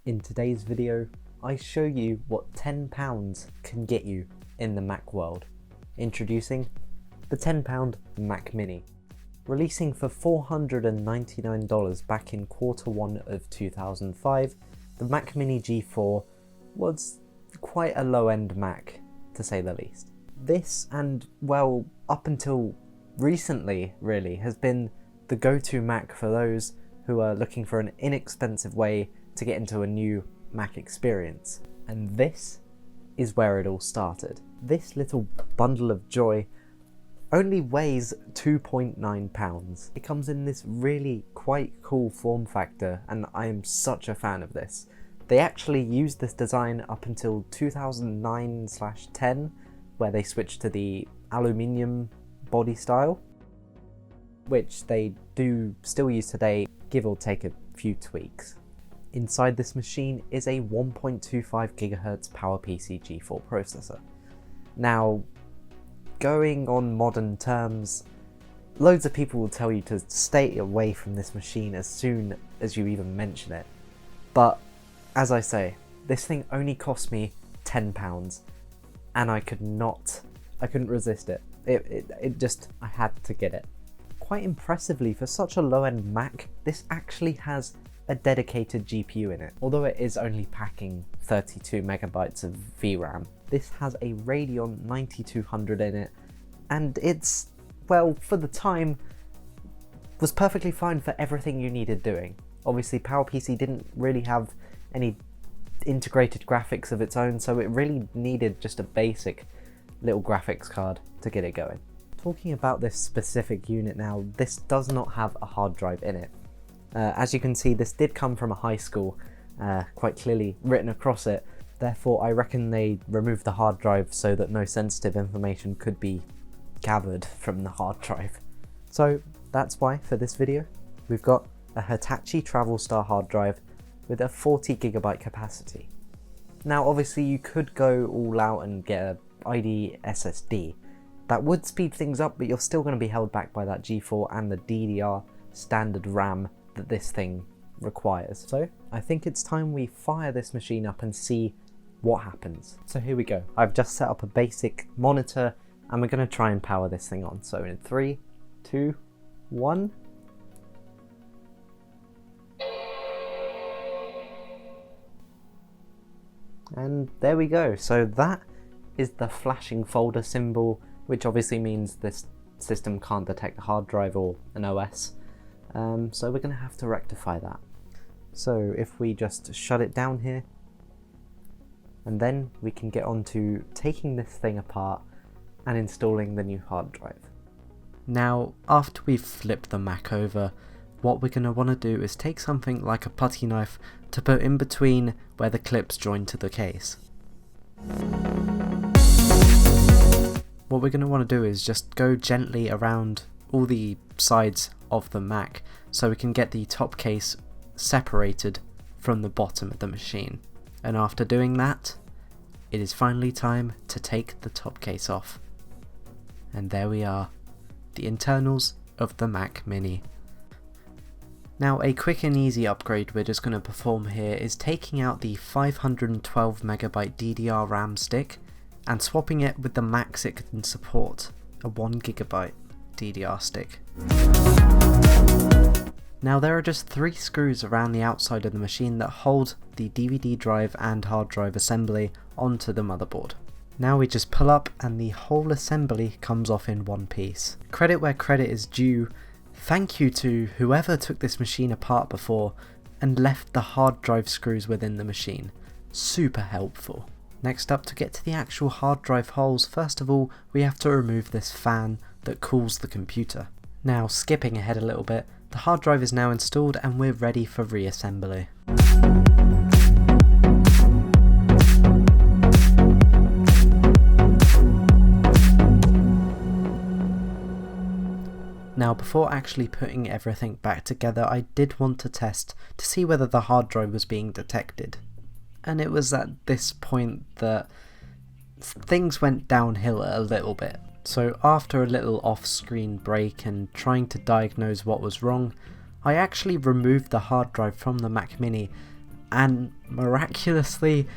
In today's video, I show you what £10 can get you in the Mac world. Introducing the £10 Mac Mini. Releasing for $499 back in Q1 of 2005, the Mac Mini G4 was quite a low-end Mac, to say the least. This, and well, up until recently really, has been the go-to Mac for those who are looking for an inexpensive way to get into a new Mac experience. And this is where it all started. This little bundle of joy only weighs 2.9 pounds. It comes in this really quite cool form factor, and I am such a fan of this. They actually used this design up until 2009/10, where they switched to the aluminium body style, which they do still use today, give or take a few tweaks. Inside this machine is a 1.25 GHz PowerPC G4 processor. Now, going on modern terms, loads of people will tell you to stay away from this machine as soon as you even mention it. But, as I say, this thing only cost me £10, and I couldn't resist it. I had to get it. Quite impressively, for such a low-end Mac, this actually has a dedicated GPU in it. Although it is only packing 32 megabytes of VRAM, this has a Radeon 9200 in it, and it's, well, for the time, was perfectly fine for everything you needed doing. Obviously, PowerPC didn't really have any integrated graphics of its own, so it really needed just a basic little graphics card to get it going. Talking about this specific unit now, this does not have a hard drive in it. As you can see, this did come from a high school, quite clearly written across it. Therefore, I reckon they removed the hard drive so that no sensitive information could be gathered from the hard drive. So that's why, for this video, we've got a Hitachi Travelstar hard drive with a 40 GB capacity. Now, obviously, you could go all out and get an ID SSD. That would speed things up, but you're still going to be held back by that G4 and the DDR standard RAM that this thing requires. So I think it's time we fire this machine up and see what happens. So here we go. I've just set up a basic monitor and we're going to try and power this thing on. So in 3, 2, 1. And there we go. So that is the flashing folder symbol, which obviously means this system can't detect a hard drive or an OS. So we're going to have to rectify that. So if we just shut it down here, and then we can get on to taking this thing apart and installing the new hard drive. Now, after we've flipped the Mac over, what we're going to want to do is take something like a putty knife to put in between where the clips join to the case. What we're going to want to do is just go gently around all the sides of the Mac so we can get the top case separated from the bottom of the machine. And after doing that, it is finally time to take the top case off. And there we are, the internals of the Mac Mini. Now, a quick and easy upgrade we're just going to perform here is taking out the 512 megabyte DDR RAM stick and swapping it with the max it can support, a 1 GB DDR stick. Now, there are just 3 screws around the outside of the machine that hold the DVD drive and hard drive assembly onto the motherboard. Now we just pull up and the whole assembly comes off in one piece. Credit where credit is due. Thank you to whoever took this machine apart before and left the hard drive screws within the machine. Super helpful. Next up, to get to the actual hard drive holes, first of all we have to remove this fan that cools the computer. Now, skipping ahead a little bit, the hard drive is now installed and we're ready for reassembly. Now, before actually putting everything back together, I did want to test to see whether the hard drive was being detected. And it was at this point that things went downhill a little bit. So after a little off-screen break and trying to diagnose what was wrong, I actually removed the hard drive from the Mac Mini and miraculously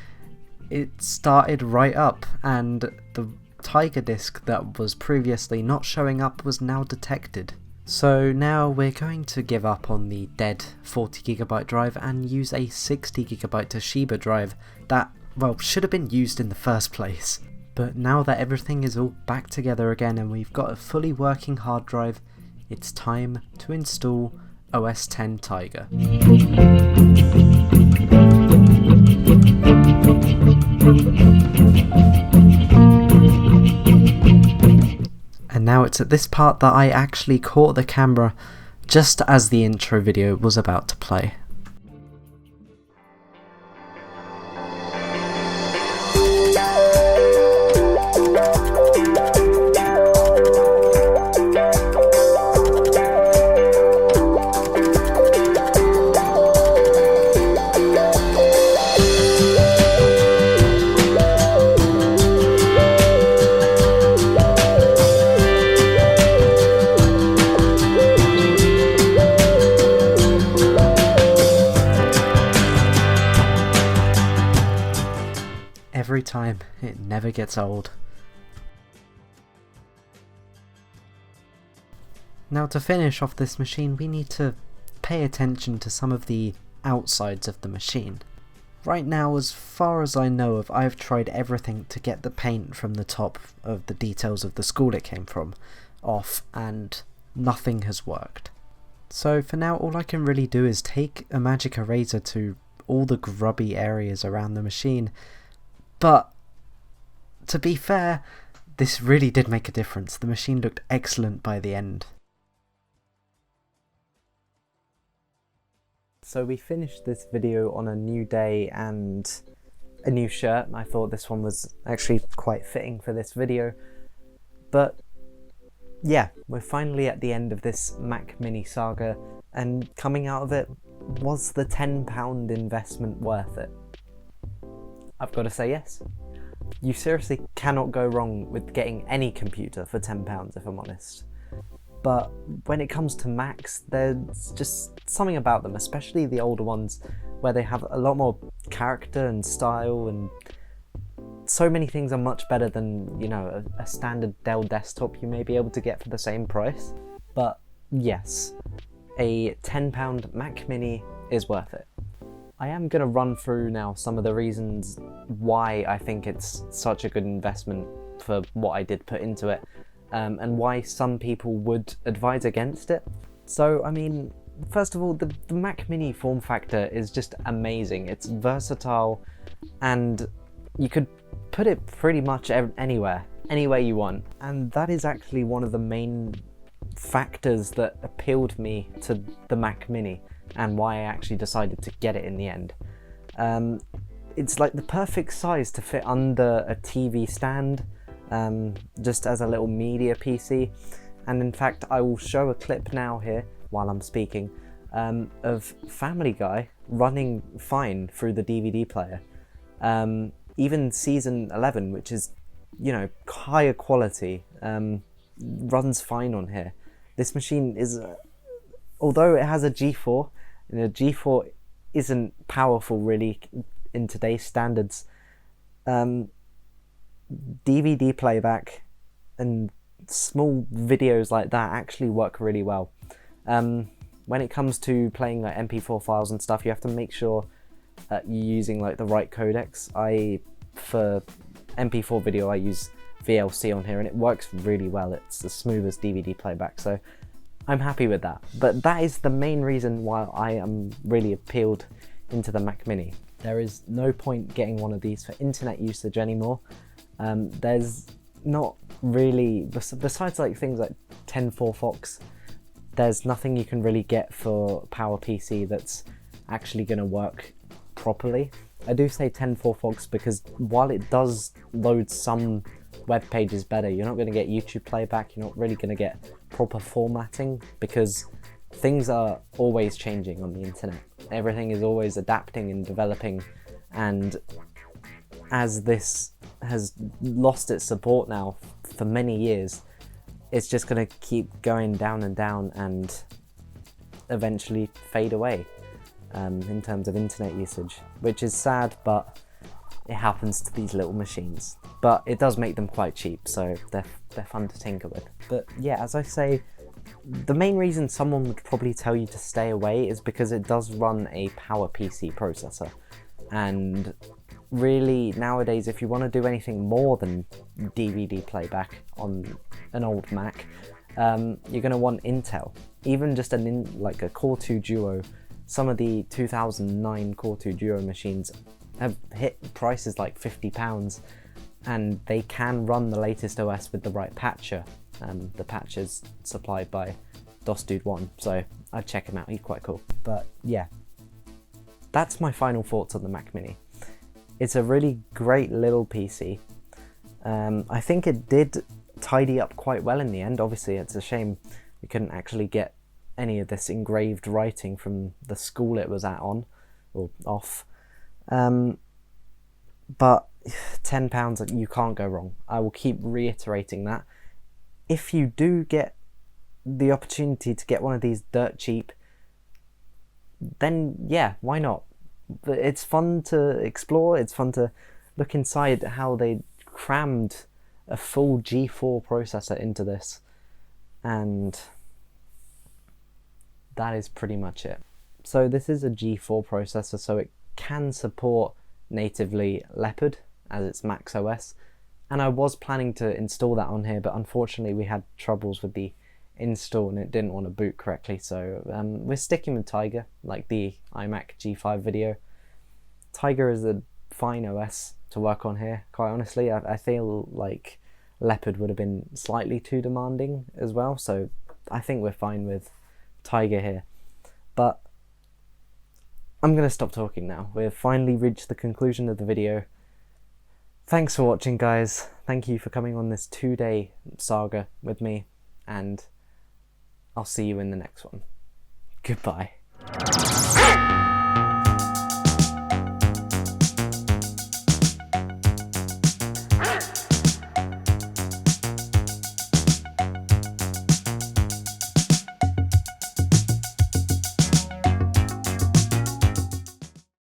it started right up, and the Tiger disk that was previously not showing up was now detected. So now we're going to give up on the dead 40GB drive and use a 60GB Toshiba drive that, well, should have been used in the first place. But now that everything is all back together again and we've got a fully working hard drive, it's time to install OS X Tiger. And now it's at this part that I actually caught the camera just as the intro video was about to play. Every time, it never gets old. Now to finish off this machine, we need to pay attention to some of the outsides of the machine. Right now, as far as I know of, I've tried everything to get the paint from the top of the details of the school it came from off, and nothing has worked. So for now, all I can really do is take a magic eraser to all the grubby areas around the machine. But to be fair, this really did make a difference. The machine looked excellent by the end. So we finished this video on a new day and a new shirt. I thought this one was actually quite fitting for this video. But yeah, we're finally at the end of this Mac Mini saga, and coming out of it, was the £10 investment worth it? I've got to say yes. You seriously cannot go wrong with getting any computer for £10 if I'm honest. But when it comes to Macs, there's just something about them, especially the older ones, where they have a lot more character and style, and so many things are much better than, you know, a standard Dell desktop you may be able to get for the same price. But yes, a £10 Mac Mini is worth it. I am going to run through now some of the reasons why I think it's such a good investment for what I did put into it, and why some people would advise against it. So, I mean, first of all, the Mac Mini form factor is just amazing. It's versatile, and you could put it pretty much anywhere you want. And that is actually one of the main factors that appealed me to the Mac Mini, and why I actually decided to get it in the end. It's like the perfect size to fit under a TV stand, just as a little media PC. And in fact, I will show a clip now here while I'm speaking of Family Guy running fine through the DVD player. Even season 11, which is, you know, higher quality, runs fine on here. This machine is, although it has a G4, and a G4 isn't powerful really in today's standards, DVD playback and small videos like that actually work really well. When it comes to playing like MP4 files and stuff, you have to make sure you're using like the right codecs. For MP4 video, I use VLC on here, and it works really well. It's as smooth as DVD playback, so I'm happy with that. But that is the main reason why I am really appealed into the Mac Mini. There is no point getting one of these for internet usage anymore. There's not really, besides like things like 10.4 there's nothing you can really get for PowerPC that's actually going to work properly. I do say 10.4 because while it does load some web pages better, you're not going to get YouTube playback, you're not really going to get proper formatting, because things are always changing on the internet. Everything is always adapting and developing, and as this has lost its support now for many years, it's just going to keep going down and down and eventually fade away. in terms of internet usage, which is sad, but it happens to these little machines. But it does make them quite cheap, so they're fun to tinker with. But yeah, as I say, the main reason someone would probably tell you to stay away is because it does run a PowerPC processor. And really, nowadays, if you want to do anything more than DVD playback on an old Mac, you're going to want Intel. Even just like a Core 2 Duo, some of the 2009 Core 2 Duo machines have hit prices like £50, and they can run the latest OS with the right patcher. The patch is supplied by DOSDude1, so I'd check him out, he's quite cool. But yeah, that's my final thoughts on the Mac Mini. It's a really great little PC. I think it did tidy up quite well in the end. Obviously, it's a shame we couldn't actually get any of this engraved writing from the school it was at on, or off. But £10, you can't go wrong. I will keep reiterating that. If you do get the opportunity to get one of these dirt cheap, then yeah, why not? It's fun to explore, it's fun to look inside how they crammed a full G4 processor into this, and that is pretty much it. So this is a G4 processor, so it can support natively Leopard as its Max OS, and I was planning to install that on here, but unfortunately we had troubles with the install and it didn't want to boot correctly, so we're sticking with Tiger, like the iMac G5 video. Tiger is a fine OS to work on here, quite honestly. I feel like Leopard would have been slightly too demanding as well, so I think we're fine with Tiger here. But I'm going to stop talking now. We've finally reached the conclusion of the video. Thanks for watching, guys. Thank you for coming on this 2-day saga with me, and I'll see you in the next one. Goodbye.